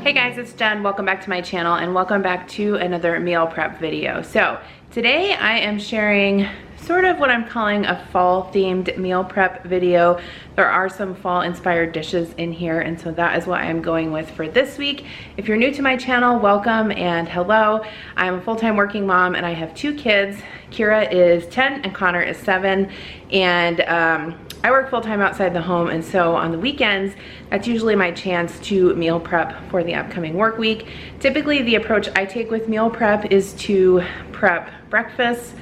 Hey guys, it's Jen. Welcome back to my channel and welcome back to another meal prep video. So today I am sharing sort of what I'm calling a fall themed meal prep video. There are some fall inspired dishes in here, and so that is what I'm going with for this week. If you're new to my channel, welcome and hello. I'm a full-time working mom and I have two kids. Kira is 10 and Connor is 7, and I work full-time outside the home, and so on the weekends, that's usually my chance to meal prep for the upcoming work week. Typically, the approach I take with meal prep is to prep breakfast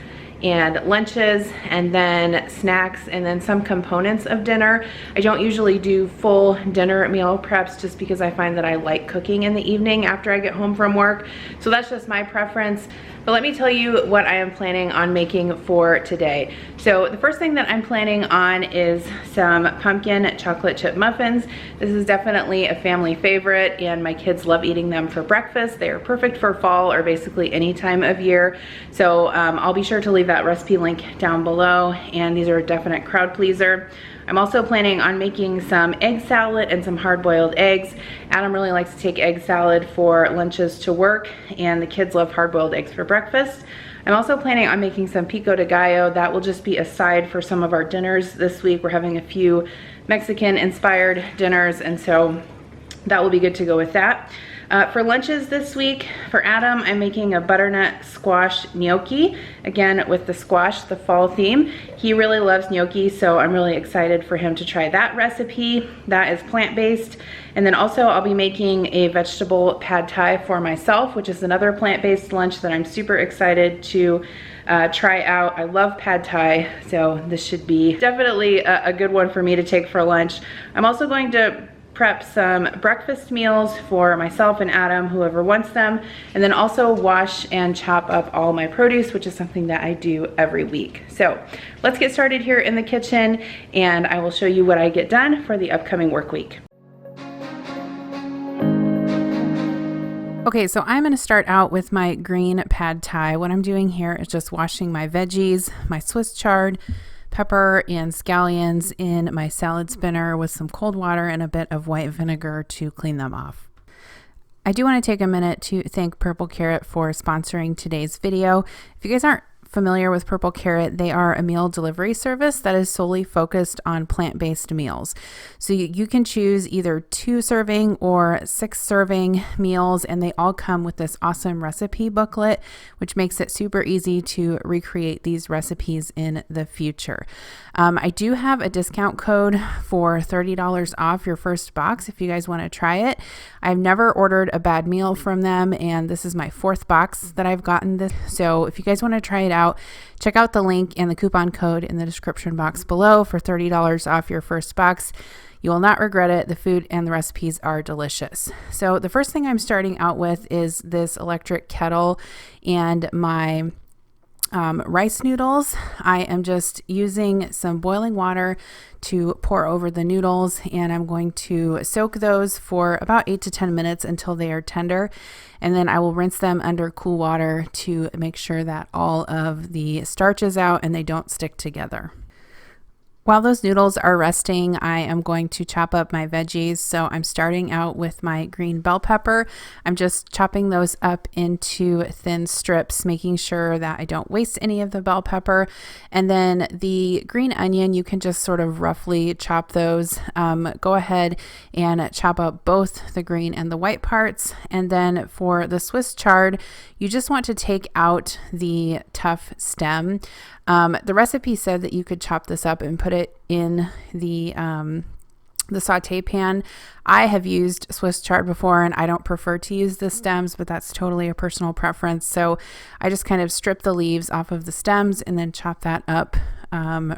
and lunches and then snacks and then some components of dinner. I don't usually do full dinner meal preps just because I find that I like cooking in the evening after I get home from work. So that's just my preference. But let me tell you what I am planning on making for today. So the first thing that I'm planning on is some pumpkin chocolate chip muffins. This is definitely a family favorite and my kids love eating them for breakfast. They are perfect for fall or basically any time of year. So I'll be sure to leave that recipe link down below, and these are a definite crowd pleaser. I'm also planning on making some egg salad and some hard-boiled eggs. Adam really likes to take egg salad for lunches to work, and the kids love hard-boiled eggs for breakfast. I'm also planning on making some Pico de Gallo. That will just be a side for some of our dinners this week. We're having a few Mexican-inspired dinners, and so that will be good to go with that. For lunches this week, for Adam, I'm making a butternut squash gnocchi, again with the squash, the fall theme. He really loves gnocchi, so I'm really excited for him to try that recipe. That is plant-based. And then also I'll be making a vegetable pad thai for myself, which is another plant-based lunch that I'm super excited to try out. I love pad thai, so this should be definitely a good one for me to take for lunch. I'm also going to prep some breakfast meals for myself and Adam, whoever wants them, and then also wash and chop up all my produce, which is something that I do every week. So let's get started here in the kitchen, and I will show you what I get done for the upcoming work week. Okay, so I'm going to start out with my green pad thai. What I'm doing here is just washing my veggies, my Swiss chard, pepper and scallions in my salad spinner with some cold water and a bit of white vinegar to clean them off. I do want to take a minute to thank Purple Carrot for sponsoring today's video. If you guys aren't familiar with Purple Carrot, they are a meal delivery service that is solely focused on plant-based meals. So you can choose either 2-serving or 6-serving meals, and they all come with this awesome recipe booklet, which makes it super easy to recreate these recipes in the future. I do have a discount code for $30 off your first box if you guys want to try it. I've never ordered a bad meal from them, and this is my 4th box that I've gotten this. So if you guys want to try it out, check out the link and the coupon code in the description box below for $30 off your first box. You will not regret it. The food and the recipes are delicious. So the first thing I'm starting out with is this electric kettle and my rice noodles. I am just using some boiling water to pour over the noodles, and I'm going to soak those for about 8 to 10 minutes until they are tender, and then I will rinse them under cool water to make sure that all of the starch is out and they don't stick together. While those noodles are resting, I am going to chop up my veggies. So I'm starting out with my green bell pepper. I'm just chopping those up into thin strips, making sure that I don't waste any of the bell pepper. And then the green onion, you can just sort of roughly chop those. Go ahead and chop up both the green and the white parts. And then for the Swiss chard, you just want to take out the tough stem. The recipe said that you could chop this up and put it in the saute pan. I have used Swiss chard before and I don't prefer to use the stems, but that's totally a personal preference. So I just kind of strip the leaves off of the stems and then chop that up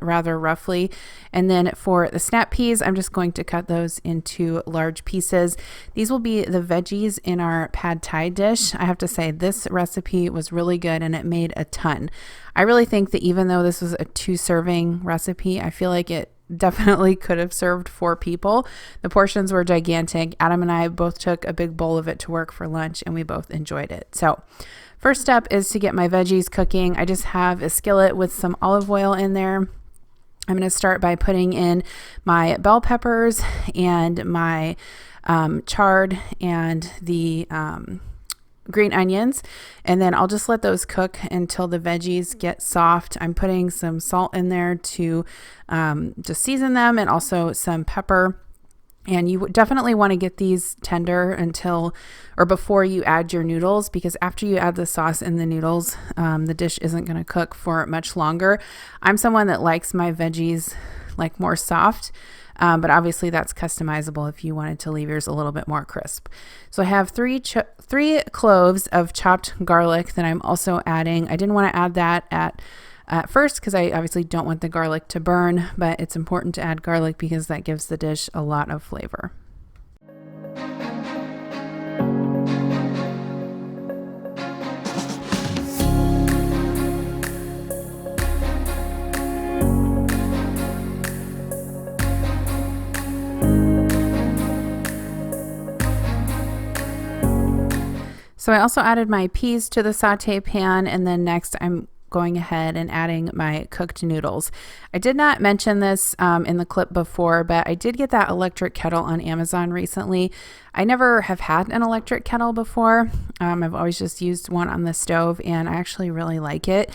rather roughly. And then for the snap peas, I'm just going to cut those into large pieces. These will be the veggies in our pad thai dish. I have to say this recipe was really good and it made a ton. I really think that even though this was a 2-serving recipe, I feel like it definitely could have served 4 people. The portions were gigantic. Adam and I both took a big bowl of it to work for lunch and we both enjoyed it. So first step is to get my veggies cooking. I just have a skillet with some olive oil in there. I'm going to start by putting in my bell peppers and my chard and the green onions, and then I'll just let those cook until the veggies get soft. I'm putting some salt in there to just season them, and also some pepper. And you definitely want to get these tender until or before you add your noodles, because after you add the sauce in the noodles, the dish isn't going to cook for much longer. I'm someone that likes my veggies like more soft, but obviously that's customizable if you wanted to leave yours a little bit more crisp. So I have three cloves of chopped garlic that I'm also adding. I didn't want to add that at first because I obviously don't want the garlic to burn, but it's important to add garlic because that gives the dish a lot of flavor. So I also added my peas to the saute pan, and then next I'm going ahead and adding my cooked noodles. I did not mention this in the clip before, but I did get that electric kettle on Amazon recently. I never have had an electric kettle before. I've always just used one on the stove, and I actually really like it.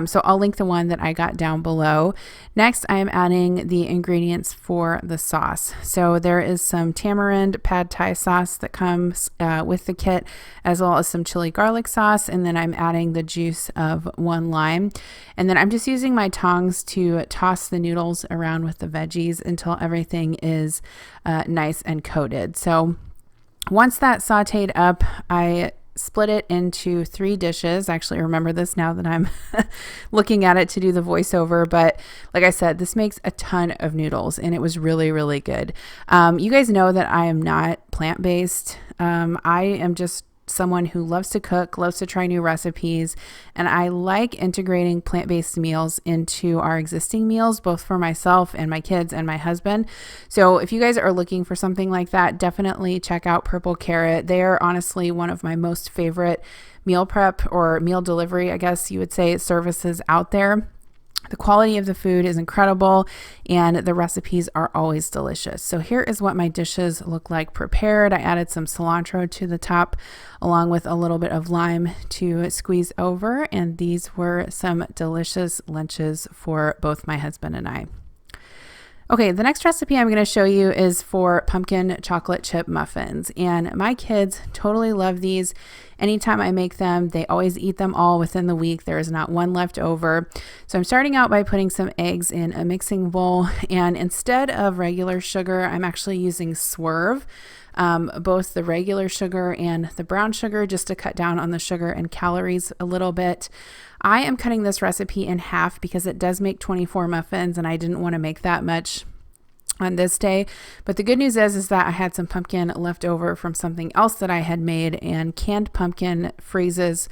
So I'll link the one that I got down below. Next, I am adding the ingredients for the sauce. So there is some tamarind pad thai sauce that comes with the kit, as well as some chili garlic sauce, and then I'm adding the juice of 1 lime. And then I'm just using my tongs to toss the noodles around with the veggies until everything is nice and coated. So once that's sauteed up, I split it into 3 dishes. I actually remember this now that I'm looking at it to do the voiceover, but like I said, this makes a ton of noodles, and it was really, really good. You guys know that I am not plant-based. I am just someone who loves to cook, loves to try new recipes, and I like integrating plant-based meals into our existing meals, both for myself and my kids and my husband. So if you guys are looking for something like that, definitely check out Purple Carrot. They are honestly one of my most favorite meal prep or meal delivery, I guess you would say, services out there. The quality of the food is incredible, and the recipes are always delicious. So here is what my dishes look like prepared. I added some cilantro to the top, along with a little bit of lime to squeeze over, and these were some delicious lunches for both my husband and I. Okay, the next recipe I'm going to show you is for pumpkin chocolate chip muffins, and my kids totally love these. Anytime I make them, they always eat them all within the week. There is not one left over. So I'm starting out by putting some eggs in a mixing bowl, and instead of regular sugar, I'm actually using Swerve, both the regular sugar and the brown sugar, just to cut down on the sugar and calories a little bit. I am cutting this recipe in half because it does make 24 muffins, and I didn't want to make that much on this day. But the good news is that I had some pumpkin left over from something else that I had made, and canned pumpkin freezes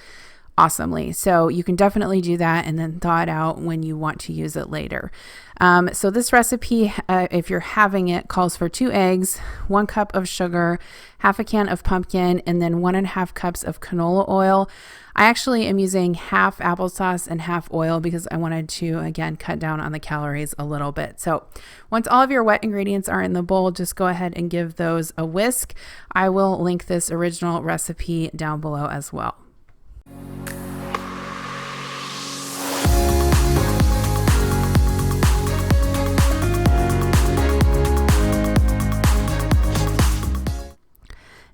awesomely. So you can definitely do that and then thaw it out when you want to use it later. So this recipe, if you're having it, calls for 2 eggs, 1 cup of sugar, half a can of pumpkin, and then 1.5 cups of canola oil. I actually am using half applesauce and half oil because I wanted to, again, cut down on the calories a little bit. So once all of your wet ingredients are in the bowl, just go ahead and give those a whisk. I will link this original recipe down below as well.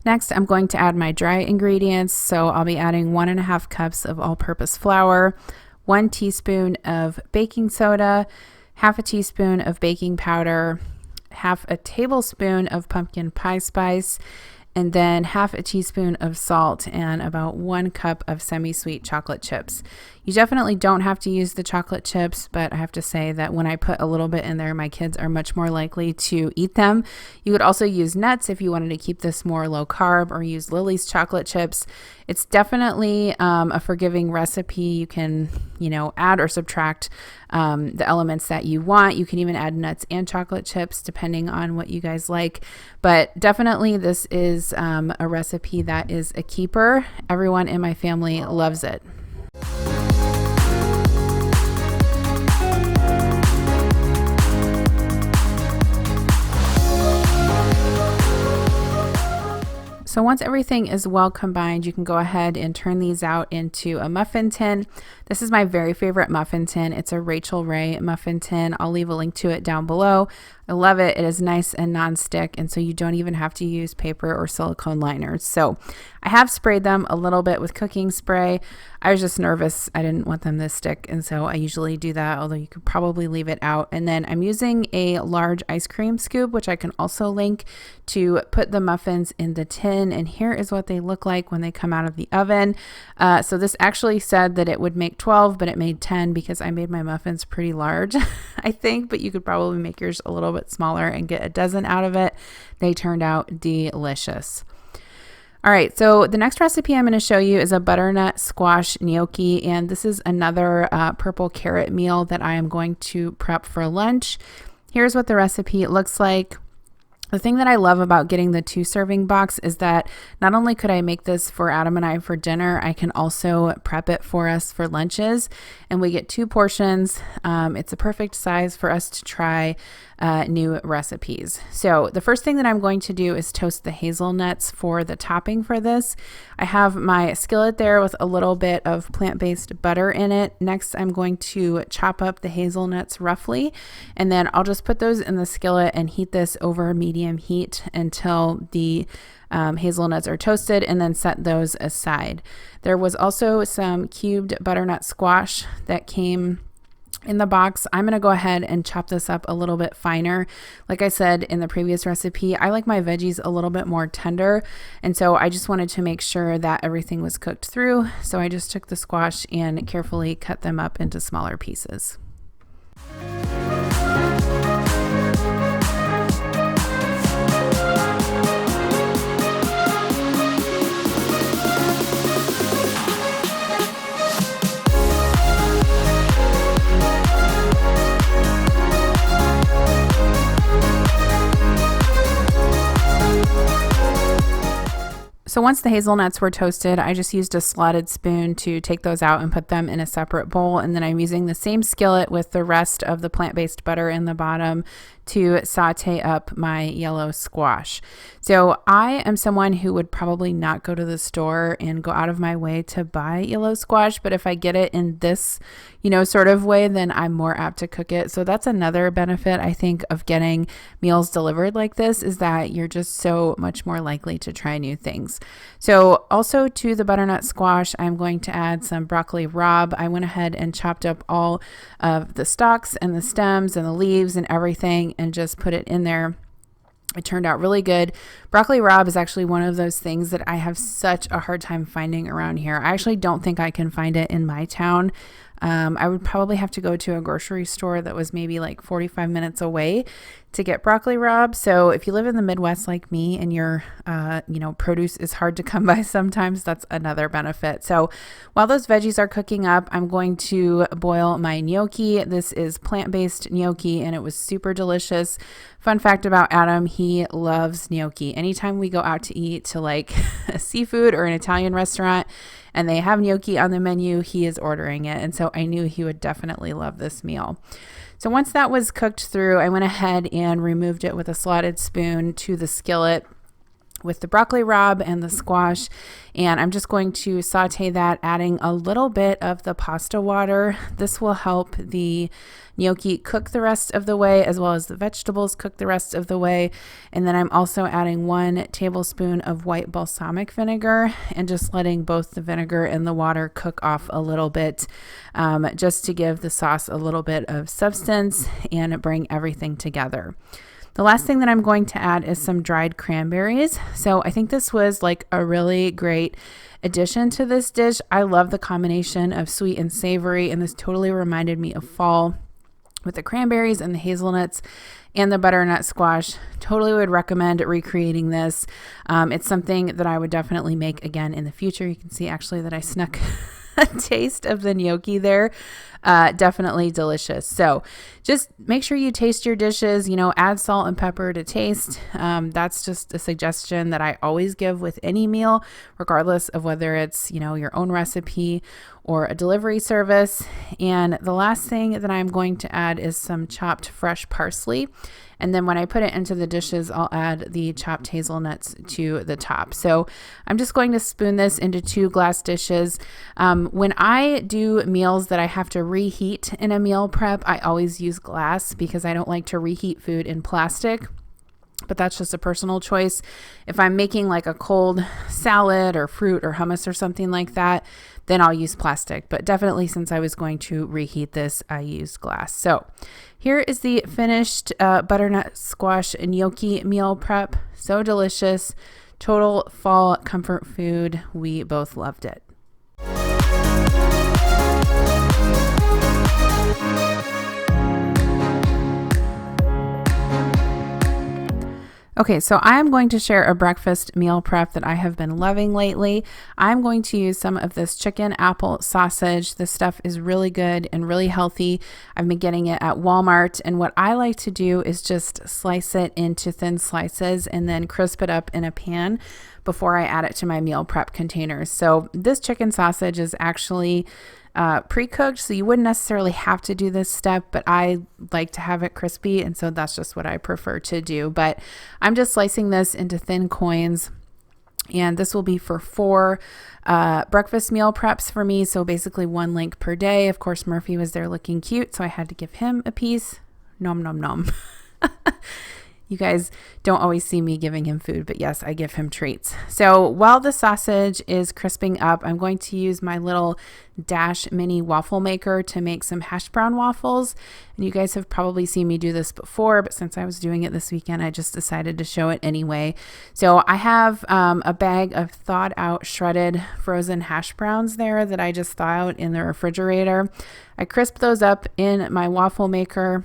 Next, I'm going to add my dry ingredients. So I'll be adding 1.5 cups of all-purpose flour, 1 teaspoon of baking soda, half a teaspoon of baking powder, half a tablespoon of pumpkin pie spice, and then half a teaspoon of salt and about 1 cup of semi-sweet chocolate chips. You definitely don't have to use the chocolate chips, but I have to say that when I put a little bit in there, my kids are much more likely to eat them. You could also use nuts if you wanted to keep this more low carb, or use Lily's chocolate chips. It's definitely a forgiving recipe. You can, add or subtract the elements that you want. You can even add nuts and chocolate chips depending on what you guys like. But definitely this is a recipe that is a keeper. Everyone in my family loves it. So once everything is well combined, you can go ahead and turn these out into a muffin tin. This is my very favorite muffin tin. It's a Rachel Ray muffin tin. I'll leave a link to it down below. I love it. It is nice and non-stick, and so you don't even have to use paper or silicone liners. So I have sprayed them a little bit with cooking spray. I was just nervous. I didn't want them to stick, and so I usually do that, although you could probably leave it out. And then I'm using a large ice cream scoop, which I can also link, to put the muffins in the tin, and here is what they look like when they come out of the oven. So this actually said that it would make 12, but it made 10 because I made my muffins pretty large, I think, but you could probably make yours a little bit smaller and get a dozen out of it. They turned out delicious. All right, so the next recipe I'm going to show you is a butternut squash gnocchi, and this is another purple carrot meal that I am going to prep for lunch. Here's what the recipe looks like. The thing that I love about getting the 2-serving box is that not only could I make this for Adam and I for dinner, I can also prep it for us for lunches, and we get 2 portions. It's a perfect size for us to try new recipes. So the first thing that I'm going to do is toast the hazelnuts for the topping for this. I have my skillet there with a little bit of plant-based butter in it. Next, I'm going to chop up the hazelnuts roughly, and then I'll just put those in the skillet and heat this over medium heat until the hazelnuts are toasted, and then set those aside. There was also some cubed butternut squash that came in the box. I'm going to go ahead and chop this up a little bit finer. Like I said in the previous recipe, I like my veggies a little bit more tender, and so I just wanted to make sure that everything was cooked through. So I just took the squash and carefully cut them up into smaller pieces. So once the hazelnuts were toasted, I just used a slotted spoon to take those out and put them in a separate bowl. And then I'm using the same skillet with the rest of the plant-based butter in the bottom to saute up my yellow squash. So I am someone who would probably not go to the store and go out of my way to buy yellow squash, but if I get it in this, sort of way, then I'm more apt to cook it. So that's another benefit, I think, of getting meals delivered like this, is that you're just so much more likely to try new things. So also to the butternut squash, I'm going to add some broccoli rabe. I went ahead and chopped up all of the stalks and the stems and the leaves and everything and just put it in there. It turned out really good. Broccoli rabe is actually one of those things that I have such a hard time finding around here. I actually don't think I can find it in my town. I would probably have to go to a grocery store that was maybe like 45 minutes away to get broccoli rabe. So if you live in the Midwest like me and your, produce is hard to come by sometimes, that's another benefit. So while those veggies are cooking up, I'm going to boil my gnocchi. This is plant-based gnocchi, and it was super delicious. Fun fact about Adam, he loves gnocchi. Anytime we go out to eat to like a seafood or an Italian restaurant and they have gnocchi on the menu, he is ordering it. And so I knew he would definitely love this meal. So once that was cooked through, I went ahead and removed it with a slotted spoon to the skillet with the broccoli rabe and the squash, and I'm just going to saute that, adding a little bit of the pasta water. This will help the gnocchi cook the rest of the way, as well as the vegetables cook the rest of the way. And then I'm also adding 1 tablespoon of white balsamic vinegar and just letting both the vinegar and the water cook off a little bit, just to give the sauce a little bit of substance and bring everything together. The last thing that I'm going to add is some dried cranberries. So I think this was like a really great addition to this dish. I love the combination of sweet and savory, and this totally reminded me of fall with the cranberries and the hazelnuts and the butternut squash. Totally would recommend recreating this. It's something that I would definitely make again in the future. You can see actually that I snuck a taste of the gnocchi there. Definitely delicious. So just make sure you taste your dishes, add salt and pepper to taste. That's just a suggestion that I always give with any meal, regardless of whether it's, your own recipe or a delivery service. And the last thing that I'm going to add is some chopped fresh parsley. And then when I put it into the dishes, I'll add the chopped hazelnuts to the top. So I'm just going to spoon this into 2 glass dishes. When I do meals that I have to reheat in a meal prep, I always use glass because I don't like to reheat food in plastic. But that's just a personal choice. If I'm making like a cold salad or fruit or hummus or something like that, then I'll use plastic. But definitely, since I was going to reheat this, I used glass. So here is the finished butternut squash gnocchi meal prep. So delicious. Total fall comfort food. We both loved it. Okay, so I'm going to share a breakfast meal prep that I have been loving lately. I'm going to use some of this chicken apple sausage. This stuff is really good and really healthy. I've been getting it at Walmart, and what I like to do is just slice it into thin slices and then crisp it up in a pan before I add it to my meal prep containers. So this chicken sausage is actually pre-cooked, so you wouldn't necessarily have to do this step, but I like to have it crispy, and so that's just what I prefer to do. But I'm just slicing this into thin coins, and this will be for 4 breakfast meal preps for me, so basically 1 link per day. Of course, Murphy was there looking cute, so I had to give him a piece. Nom nom nom. You guys don't always see me giving him food, but yes, I give him treats. So while the sausage is crisping up, I'm going to use my little Dash mini waffle maker to make some hash brown waffles. And you guys have probably seen me do this before, but since I was doing it this weekend, I just decided to show it anyway. So I have a bag of thawed out shredded frozen hash browns there that I just thaw out in the refrigerator. I crisp those up in my waffle maker.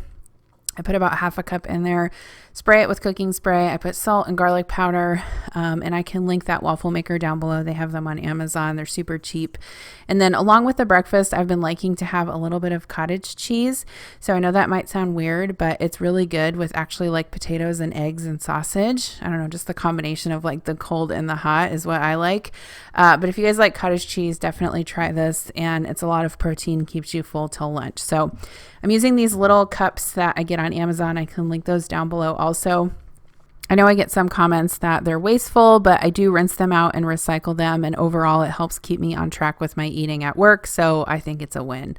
I put about half a cup in there, spray it with cooking spray. I put salt and garlic powder, and I can link that waffle maker down below. They have them on Amazon. They're super cheap. And then along with the breakfast, I've been liking to have a little bit of cottage cheese. So I know that might sound weird, but it's really good with actually like potatoes and eggs and sausage. I don't know, just the combination of like the cold and the hot is what I like. But if you guys like cottage cheese, definitely try this. And it's a lot of protein, keeps you full till lunch. So I'm using these little cups that I get on Amazon. I can link those down below also. I know I get some comments that they're wasteful, but I do rinse them out and recycle them. And overall, it helps keep me on track with my eating at work. So I think it's a win.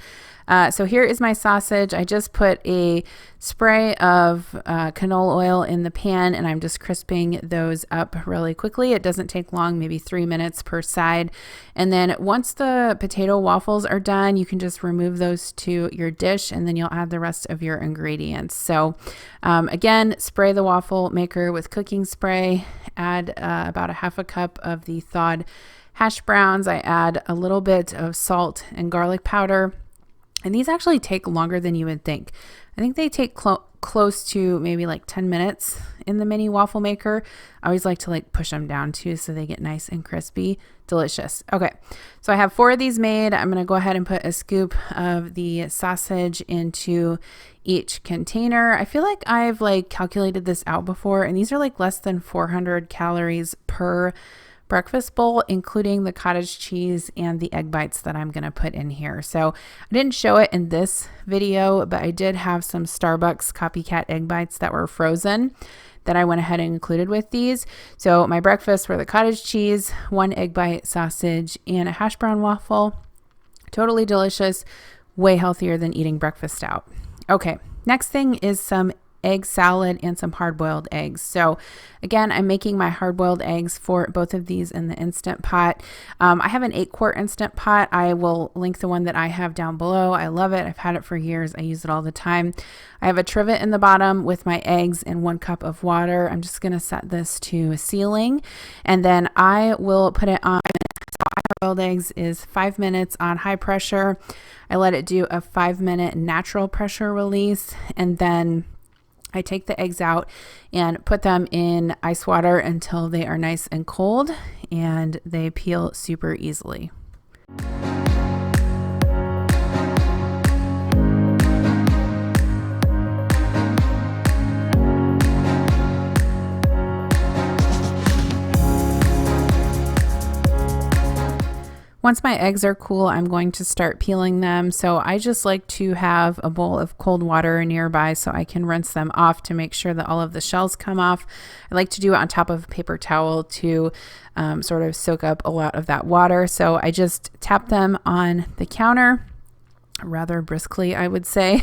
So here is my sausage. I just put a spray of canola oil in the pan, and I'm just crisping those up really quickly. It doesn't take long, maybe 3 minutes per side. And then once the potato waffles are done, you can just remove those to your dish, and then you'll add the rest of your ingredients. So again, spray the waffle maker with cooking spray, add about a half a cup of the thawed hash browns. I add a little bit of salt and garlic powder. And these actually take longer than you would think. I think they take close to maybe like 10 minutes in the mini waffle maker. I always like to like push them down too so they get nice and crispy. Delicious. Okay, so I have 4 of these made. I'm going to go ahead and put a scoop of the sausage into each container. I feel like I've like calculated this out before, and these are like less than 400 calories per breakfast bowl, including the cottage cheese and the egg bites that I'm going to put in here. So I didn't show it in this video, but I did have some Starbucks copycat egg bites that were frozen that I went ahead and included with these. So my breakfast were the cottage cheese, 1 egg bite, sausage, and a hash brown waffle. Totally delicious, way healthier than eating breakfast out. Okay, next thing is some egg salad and some hard-boiled eggs. So again, I'm making my hard-boiled eggs for both of these in the Instant Pot. I have an 8-quart Instant Pot. I will link the one that I have down below. I love it. I've had it for years. I use it all the time. I have a trivet in the bottom with my eggs and 1 cup of water. I'm just going to set this to sealing, and then I will put it on. Hard-boiled eggs is 5 minutes on high pressure. I let it do a 5-minute natural pressure release, and then I take the eggs out and put them in ice water until they are nice and cold, and they peel super easily. Once my eggs are cool, I'm going to start peeling them. So I just like to have a bowl of cold water nearby so I can rinse them off to make sure that all of the shells come off. I like to do it on top of a paper towel to sort of soak up a lot of that water. So I just tap them on the counter rather briskly, I would say.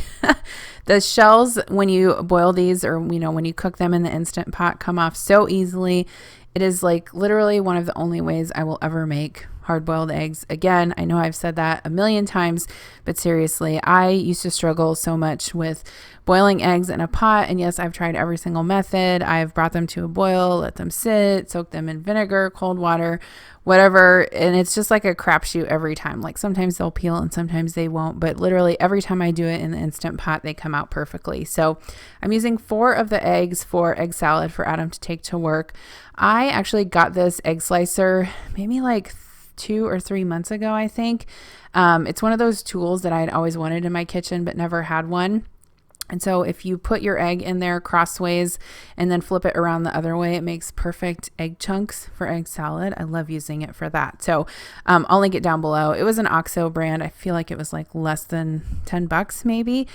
The shells, when you boil these, or when you cook them in the Instant Pot, come off so easily. It is like literally one of the only ways I will ever make hard-boiled eggs. Again, I know I've said that a million times, but seriously, I used to struggle so much with boiling eggs in a pot. And yes, I've tried every single method. I've brought them to a boil, let them sit, soak them in vinegar, cold water, whatever. And it's just like a crapshoot every time. Like sometimes they'll peel and sometimes they won't, but literally every time I do it in the Instant Pot, they come out perfectly. So I'm using 4 of the eggs for egg salad for Adam to take to work. I actually got this egg slicer maybe like 2 or 3 months ago, I think. It's one of those tools that I'd always wanted in my kitchen, but never had one. And so if you put your egg in there crossways and then flip it around the other way, it makes perfect egg chunks for egg salad. I love using it for that. So I'll link it down below. It was an OXO brand. I feel like it was like less than $10 maybe.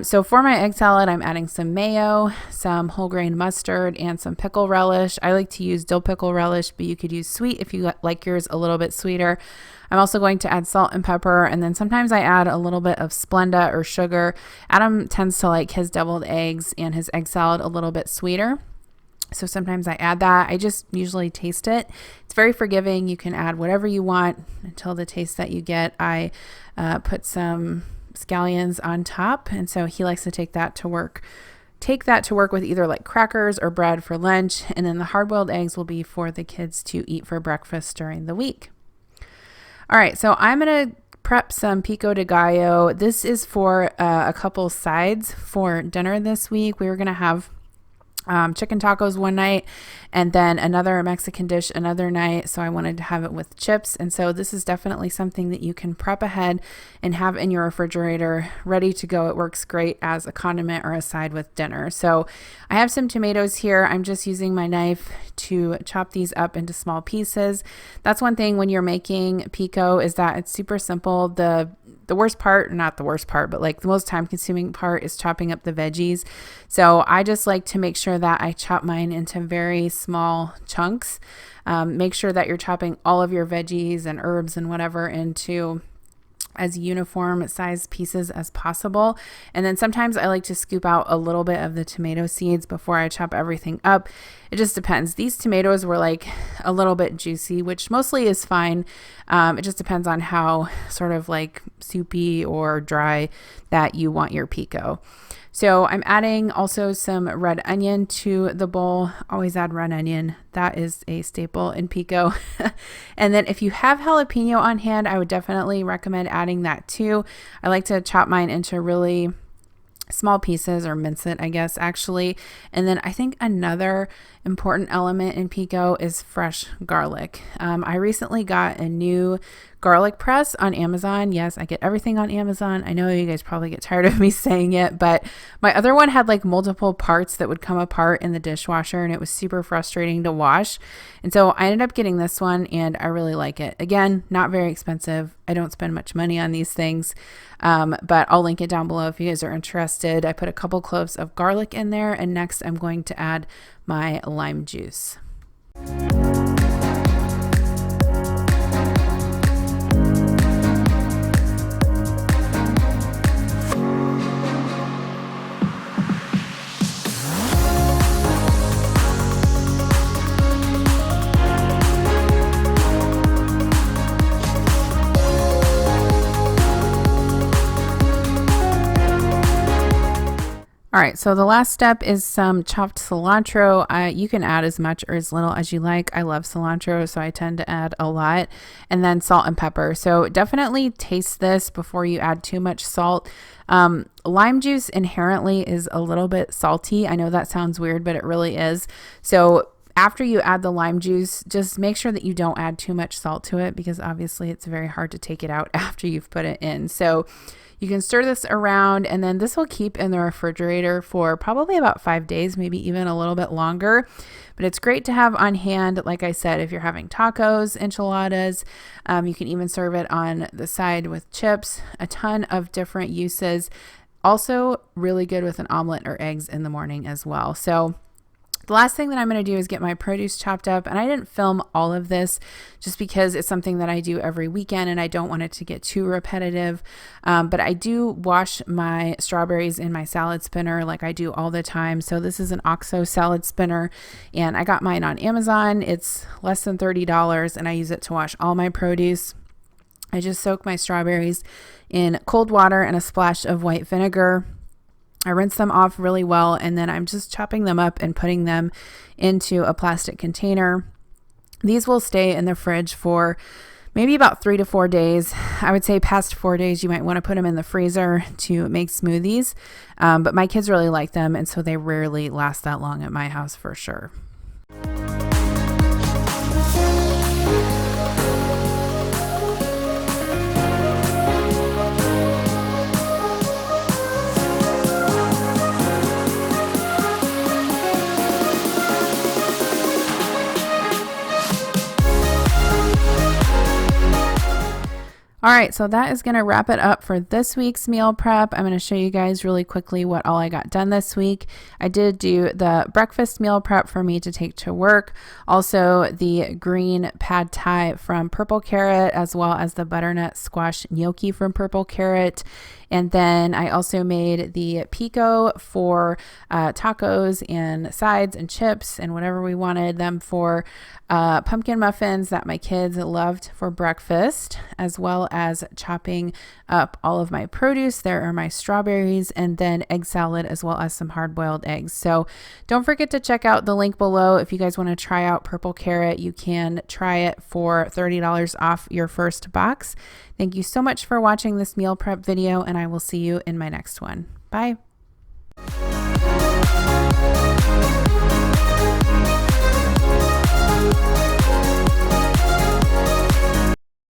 So for my egg salad, I'm adding some mayo, some whole grain mustard, and some pickle relish. I like to use dill pickle relish, but you could use sweet if you like yours a little bit sweeter. I'm also going to add salt and pepper, and then sometimes I add a little bit of Splenda or sugar. Adam tends to like his deviled eggs and his egg salad a little bit sweeter, so sometimes I add that. I just usually taste it. It's very forgiving. You can add whatever you want until the taste that you get. I put some scallions on top, and so he likes to take that to work with either like crackers or bread for lunch, and then the hard-boiled eggs will be for the kids to eat for breakfast during the week. All right, so I'm going to prep some Pico de Gallo. This is for a couple sides for dinner this week. We were going to have chicken tacos one night and then another Mexican dish another night. So I wanted to have it with chips. And so this is definitely something that you can prep ahead and have in your refrigerator ready to go. It works great as a condiment or a side with dinner. So I have some tomatoes here. I'm just using my knife to chop these up into small pieces. That's one thing when you're making pico is that it's super simple. The worst part, not the worst part, but like the most time consuming part is chopping up the veggies. So I just like to make sure that I chop mine into very small chunks. Make sure that you're chopping all of your veggies and herbs and whatever into as uniform size pieces as possible. And then sometimes I like to scoop out a little bit of the tomato seeds before I chop everything up. It just depends. These tomatoes were like a little bit juicy, which mostly is fine. It just depends on how sort of like soupy or dry that you want your pico. So I'm adding also some red onion to the bowl. Always add red onion. That is a staple in pico. And then if you have jalapeno on hand, I would definitely recommend adding that too. I like to chop mine into really small pieces, or mince it, I guess, actually. And then I think another important element in pico is fresh garlic. I recently got a new garlic press on Amazon. Yes, I get everything on Amazon. I know you guys probably get tired of me saying it, but my other one had like multiple parts that would come apart in the dishwasher, and it was super frustrating to wash. And so I ended up getting this one, and I really like it. Again, not very expensive. I don't spend much money on these things, but I'll link it down below if you guys are interested. I put a couple cloves of garlic in there, and next I'm going to add my lime juice. All right, so the last step is some chopped cilantro. You can add as much or as little as you like. I love cilantro, so I tend to add a lot. And then salt and pepper. So definitely taste this before you add too much salt. Lime juice inherently is a little bit salty. I know that sounds weird, but it really is. So After you add the lime juice, just make sure that you don't add too much salt to it, because obviously it's very hard to take it out after you've put it in. So you can stir this around, and then this will keep in the refrigerator for probably about 5 days, maybe even a little bit longer. But it's great to have on hand. Like I said, if you're having tacos, enchiladas, you can even serve it on the side with chips, a ton of different uses. Also really good with an omelet or eggs in the morning as well. So the last thing that I'm going to do is get my produce chopped up, and I didn't film all of this just because it's something that I do every weekend and I don't want it to get too repetitive. But I do wash my strawberries in my salad spinner like I do all the time. So this is an OXO salad spinner, and I got mine on Amazon. It's less than $30, and I use it to wash all my produce. I just soak my strawberries in cold water and a splash of white vinegar. I rinse them off really well, and then I'm just chopping them up and putting them into a plastic container. These will stay in the fridge for maybe about 3 to 4 days. I would say past 4 days, you might want to put them in the freezer to make smoothies. But my kids really like them, and so they rarely last that long at my house for sure. All right, so that is going to wrap it up for this week's meal prep. I'm going to show you guys really quickly what all I got done this week. I did do the breakfast meal prep for me to take to work, also the green pad thai from Purple Carrot, as well as the butternut squash gnocchi from Purple Carrot. And then I also made the pico for tacos and sides and chips and whatever we wanted them for, pumpkin muffins that my kids loved for breakfast, as well as chopping up all of my produce. There are my strawberries, and then egg salad, as well as some hard-boiled eggs. So don't forget to check out the link below. If you guys want to try out Purple Carrot, you can try it for $30 off your first box. Thank you so much for watching this meal prep video, and I will see you in my next one. Bye.